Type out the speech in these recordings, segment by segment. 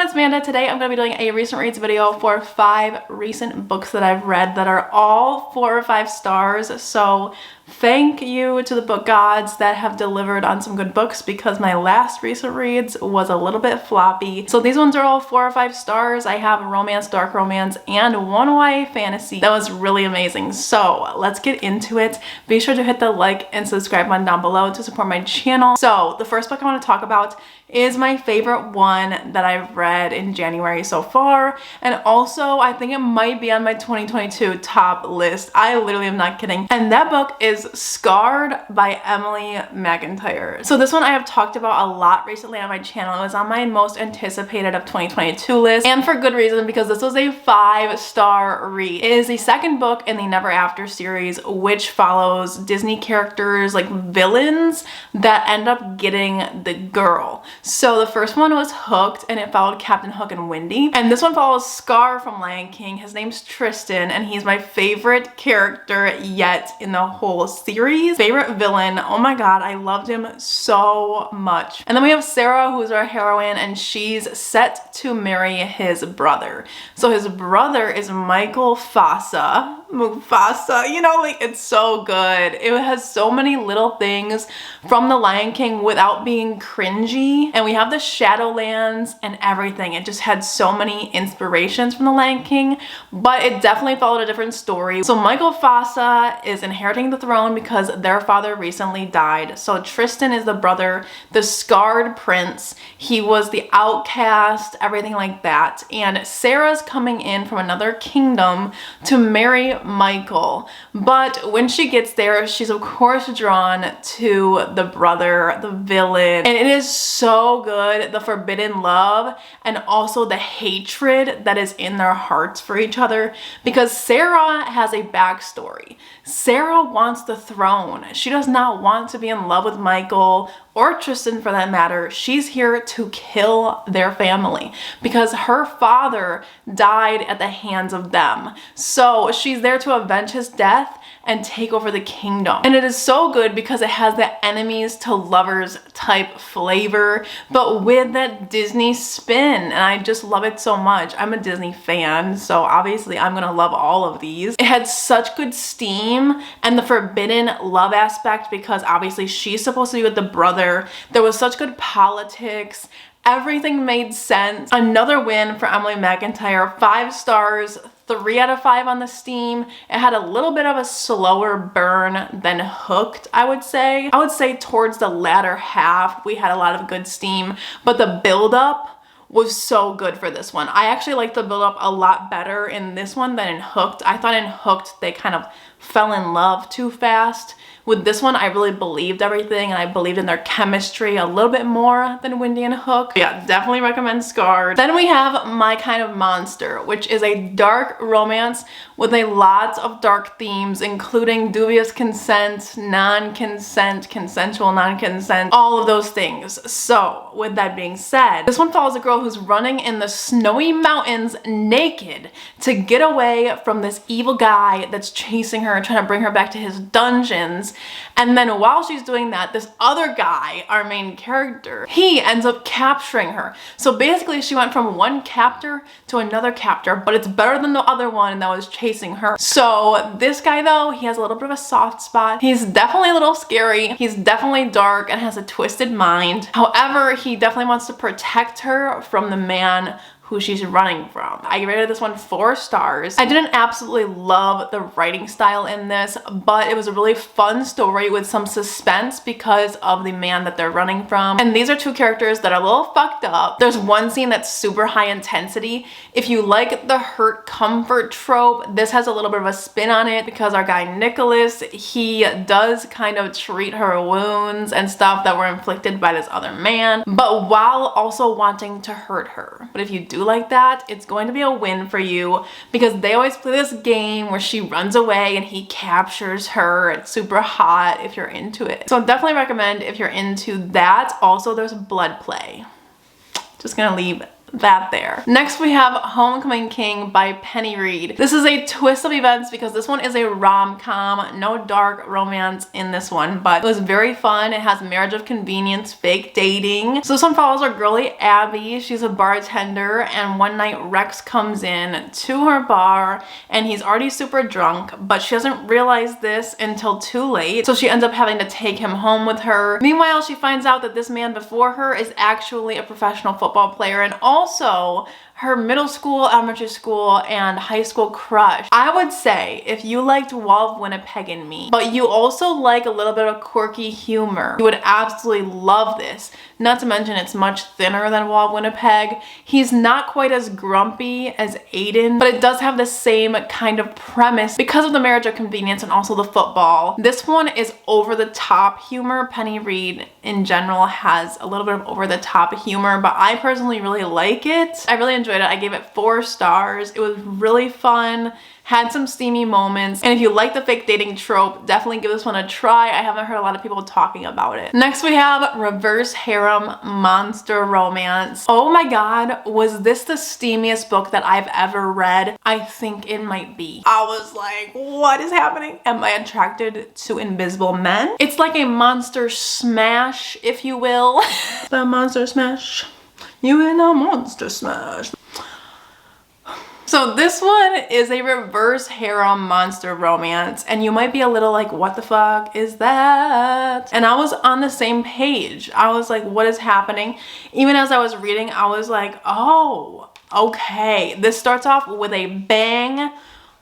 everyone, it's Amanda. Today I'm going to be doing a recent reads video for 5 recent books that I've read that are all 4 or 5 stars. So thank you to the book gods that have delivered on some good books because my last recent reads was a little bit floppy. So these ones are all 4 or 5 stars. I have a romance, dark romance, and one YA fantasy that was really amazing. So let's get into it. Be sure to hit the like and subscribe button down below to support my channel. So the first book I want to talk about is my favorite one that I've read in January so far, and also I think it might be on my 2022 top list. I literally am not kidding. And that book is Scarred by Emily McIntyre. So this one I have talked about a lot recently on my channel. It was on my most anticipated of 2022 list, and for good reason, because this was a 5-star read. It is the second book in the Never After series, which follows Disney characters, like villains, that end up getting the girl. So the first one was Hooked, and it followed Captain Hook and Wendy. And this one follows Scar from Lion King. His name's Tristan, and he's my favorite character yet in the whole series. Favorite villain. Oh my god, I loved him so much. And then we have Sarah, who's our heroine, and she's set to marry his brother. So his brother is Michael Mufasa, you know, like, it's so good. It has so many little things from the Lion King without being cringy, and we have the Shadowlands and everything. It just had so many inspirations from the Lion King, but it definitely followed a different story. So Michael Mufasa is inheriting the throne because their father recently died. So Tristan is the brother, the scarred prince. He was the outcast, everything like that. And Sarah's coming in from another kingdom to marry Michael, but when she gets there, she's of course drawn to the brother, the villain, and it is so good, the forbidden love and also the hatred that is in their hearts for each other, because Sarah has a backstory. Sarah wants the throne. She does not want to be in love with Michael or Tristan for that matter. She's here to kill their family because her father died at the hands of them. So she's there to avenge his death and take over the kingdom. And it is so good because it has the enemies to lovers type flavor, but with that Disney spin, and I just love it so much. I'm a Disney fan, so obviously I'm gonna love all of these. It had such good steam and the forbidden love aspect because obviously she's supposed to be with the brother. There was such good politics. Everything made sense. Another win for Emily McIntyre. 5 stars, 3 out of 5 on the Steam. It had a little bit of a slower burn than Hooked, I would say. I would say towards the latter half, we had a lot of good steam, but the buildup was so good for this one. I actually like the buildup a lot better in this one than in Hooked. I thought in Hooked, they kind of fell in love too fast. With this one, I really believed everything, and I believed in their chemistry a little bit more than Wendy and Hook. Yeah, definitely recommend Scarred. Then we have My Kind of Monster, which is a dark romance with a lot of dark themes, including dubious consent, non-consent, consensual non-consent, all of those things. So with that being said, this one follows a girl who's running in the snowy mountains naked to get away from this evil guy that's chasing her, trying to bring her back to his dungeons. And then while she's doing that, this other guy, our main character, he ends up capturing her. So basically she went from one captor to another captor, but it's better than the other one that was chasing her. So this guy though, he has a little bit of a soft spot. He's definitely a little scary. He's definitely dark and has a twisted mind. However, he definitely wants to protect her from the man who she's running from. I rated this one 4 stars. I didn't absolutely love the writing style in this, but it was a really fun story with some suspense because of the man that they're running from. And these are 2 characters that are a little fucked up. There's one scene that's super high intensity. If you like the hurt comfort trope, this has a little bit of a spin on it because our guy Nicholas, he does kind of treat her wounds and stuff that were inflicted by this other man, but while also wanting to hurt her. But if you do like that, it's going to be a win for you because they always play this game where she runs away and he captures her. It's super hot if you're into it. So I definitely recommend if you're into that. Also, there's blood play. Just gonna leave that there. Next we have Homecoming King by Penny Reid. This is a twist of events because this one is a rom-com, no dark romance in this one, but it was very fun. It has marriage of convenience, fake dating. So this one follows our girly Abby. She's a bartender, and one night Rex comes in to her bar and he's already super drunk, but she doesn't realize this until too late. So she ends up having to take him home with her. Meanwhile, she finds out that this man before her is actually a professional football player and also her middle school, elementary school, and high school crush. I would say if you liked Wall of Winnipeg and Me, but you also like a little bit of quirky humor, you would absolutely love this. Not to mention it's much thinner than Wall of Winnipeg. He's not quite as grumpy as Aiden, but it does have the same kind of premise because of the marriage of convenience and also the football. This one is over the top humor. Penny Reid in general has a little bit of over the top humor, but I personally really like it. I really enjoyed it. I gave it 4 stars. It was really fun, had some steamy moments, and if you like the fake dating trope, definitely give this one a try. I haven't heard a lot of people talking about it. Next we have Reverse Harem Monster Romance. Oh my god, was this the steamiest book that I've ever read? I think it might be. I was like, what is happening? Am I attracted to invisible men? It's like a monster smash, if you will. The monster smash. You in a monster smash. So this one is a reverse harem monster romance, and you might be a little like, what the fuck is that? And I was on the same page. I was like, what is happening? Even as I was reading, I was like, oh, okay. This starts off with a bang,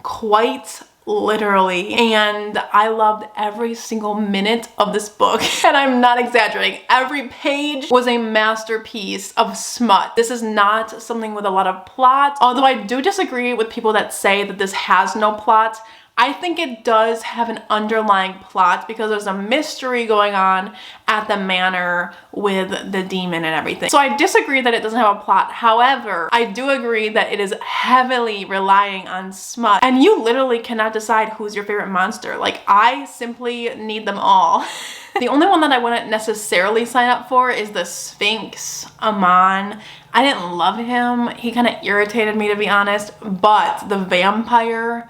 quite literally, and I loved every single minute of this book, and I'm not exaggerating. Every page was a masterpiece of smut. This is not something with a lot of plot, although I do disagree with people that say that this has no plot. I think it does have an underlying plot because there's a mystery going on at the manor with the demon and everything. So I disagree that it doesn't have a plot. However, I do agree that it is heavily relying on smut, and you literally cannot decide who's your favorite monster. Like, I simply need them all. The only one that I wouldn't necessarily sign up for is the Sphinx, Amon. I didn't love him. He kind of irritated me, to be honest, but the vampire,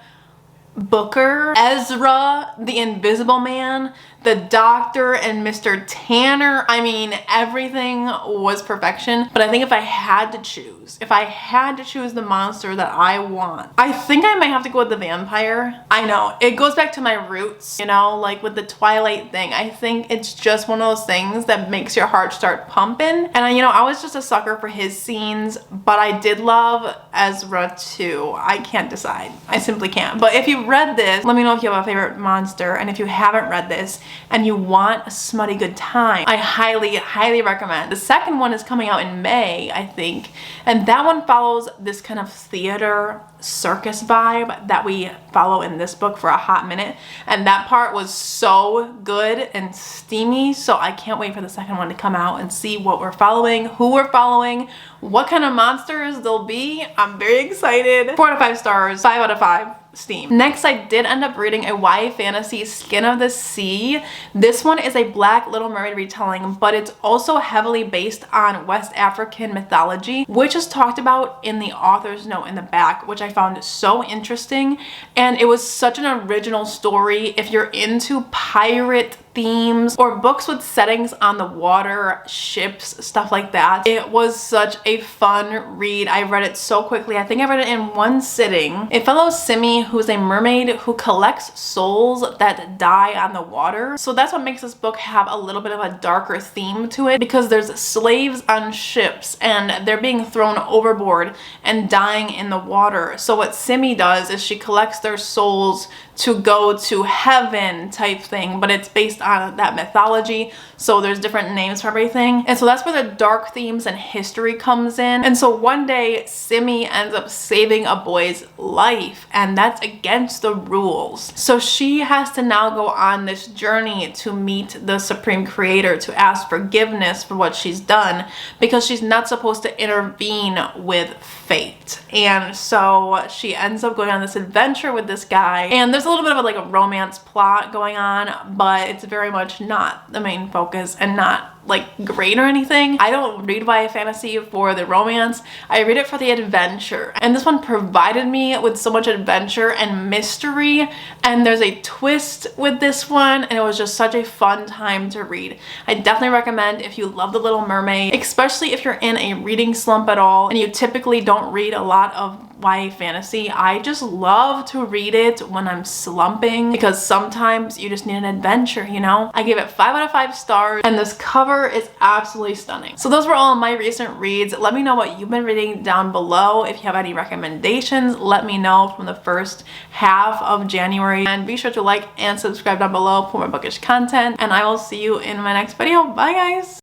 Booker, Ezra, the Invisible Man, the Doctor, and Mr. Tanner. I mean, everything was perfection. But I think if I had to choose the monster that I want, I think I might have to go with the vampire. I know, it goes back to my roots, you know, like with the Twilight thing. I think it's just one of those things that makes your heart start pumping. And you know, I was just a sucker for his scenes, but I did love Ezra too. I can't decide. I simply can't. But if you read this, let me know if you have a favorite monster. And if you haven't read this and you want a smutty good time, I highly recommend. The second one is coming out in May, I think, and that one follows this kind of theater circus vibe that we follow in this book for a hot minute, and that part was so good and steamy. So I can't wait for the second one to come out and see what we're following, who we're following, what kind of monsters there'll be. I'm very excited. 4 out of 5 stars, 5 out of 5 steam. Next, I did end up reading a YA fantasy, Skin of the Sea. This one is a Black Little Mermaid retelling, but it's also heavily based on West African mythology, which is talked about in the author's note in the back, which I found so interesting. And it was such an original story. If you're into pirate themes or books with settings on the water, ships, stuff like that, it was such a fun read. I read it so quickly. I think I read it in one sitting. It follows Simi, who's a mermaid who collects souls that die on the water. So that's what makes this book have a little bit of a darker theme to it, because there's slaves on ships and they're being thrown overboard and dying in the water. So what Simi does is she collects their souls to go to heaven type thing, but it's based on that mythology, so there's different names for everything. And so that's where the dark themes and history comes in. And so one day Simi ends up saving a boy's life, and that's against the rules. So she has to now go on this journey to meet the Supreme Creator, to ask forgiveness for what she's done, because she's not supposed to intervene with fate. And so she ends up going on this adventure with this guy, and there's a little bit of a romance plot going on, but it's very much not the main focus and not like great or anything. I don't read YA fantasy for the romance. I read it for the adventure. And this one provided me with so much adventure and mystery. And there's a twist with this one, and it was just such a fun time to read. I definitely recommend if you love The Little Mermaid, especially if you're in a reading slump at all and you typically don't read a lot of YA fantasy. I just love to read it when I'm slumping because sometimes you just need an adventure, you know? I gave it 5 out of 5 stars, and this cover is absolutely stunning. So those were all my recent reads. Let me know what you've been reading down below. If you have any recommendations, let me know from the first half of January, and be sure to like and subscribe down below for more bookish content, and I will see you in my next video. Bye guys!